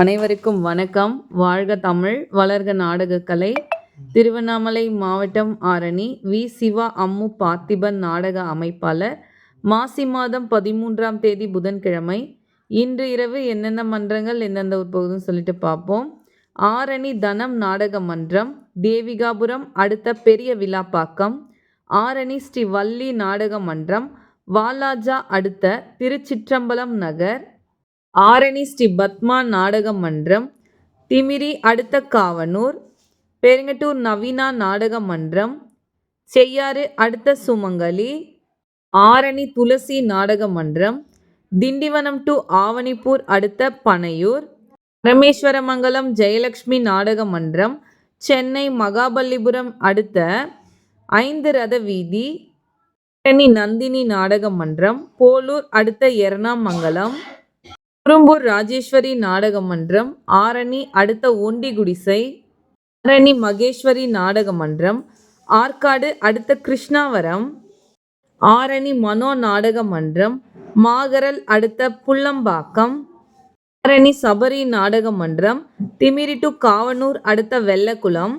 அனைவருக்கும் வணக்கம். வாழ்க தமிழ், வளர்க நாடகக்கலை. திருவண்ணாமலை மாவட்டம் ஆரணி வி. சிவா அம்மு பார்த்திபன் நாடக அமைப்பாளர். மாசி மாதம் 13ஆம் தேதி புதன்கிழமை. இன்று இரவு என்னென்ன மன்றங்கள் எந்தெந்த போகுதுன்னு சொல்லிட்டு பார்ப்போம். ஆரணி தனம் நாடக மன்றம், தேவிகாபுரம் அடுத்த பெரிய விழாப்பாக்கம். ஆரணி ஸ்ரீ வள்ளி நாடக மன்றம், வாலாஜா அடுத்த திருச்சிற்றம்பலம் நகர். ஆரணி ஸ்ரீ பத்மா நாடக மன்றம், திமிரி அடுத்த காவனூர். பெருங்கட்டூர் நவீனா நாடக மன்றம், செய்யாறு அடுத்த சுமங்கலி. ஆரணி துளசி நாடக மன்றம், திண்டிவனம் டு ஆவணிப்பூர் அடுத்த பனையூர். பரமேஸ்வரமங்கலம் ஜெயலட்சுமி நாடக மன்றம், சென்னை மகாபலிபுரம் அடுத்த 5 ரத வீதி. ஆரணி நந்தினி நாடக மன்றம், போலூர் அடுத்த எர்ணாமங்கலம். குரும்பூர் ராஜேஸ்வரி நாடக மன்றம், ஆரணி அடுத்த ஒண்டிகுடிசை. ஆரணி மகேஸ்வரி நாடக மன்றம், ஆற்காடு அடுத்த கிருஷ்ணாவரம். ஆரணி மனோ நாடக மன்றம், மாகரல் அடுத்த புள்ளம்பாக்கம். ஆரணி சபரி நாடக மன்றம், திமிரி டு காவனூர் அடுத்த வெள்ளக்குளம்.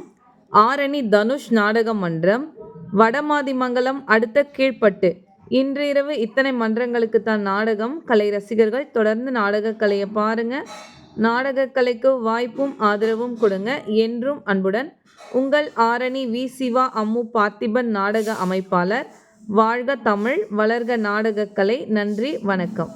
ஆரணி தனுஷ் நாடக மன்றம், வடமாதிமங்கலம் அடுத்த கீழ்ப்பட்டு. இன்று இரவு இத்தனை மன்றங்களுக்கு தான் நாடகம். கலை ரசிகர்கள் தொடர்ந்து நாடகக்கலையை பாருங்க. நாடகக்கலைக்கு வாய்ப்பும் ஆதரவும் கொடுங்க. என்றும் அன்புடன் உங்கள் ஆரணி வி. சிவா அம்மு பார்த்திபன் நாடக அமைப்பாளர். வாழ்க தமிழ், வளர்க நாடகக்கலை. நன்றி, வணக்கம்.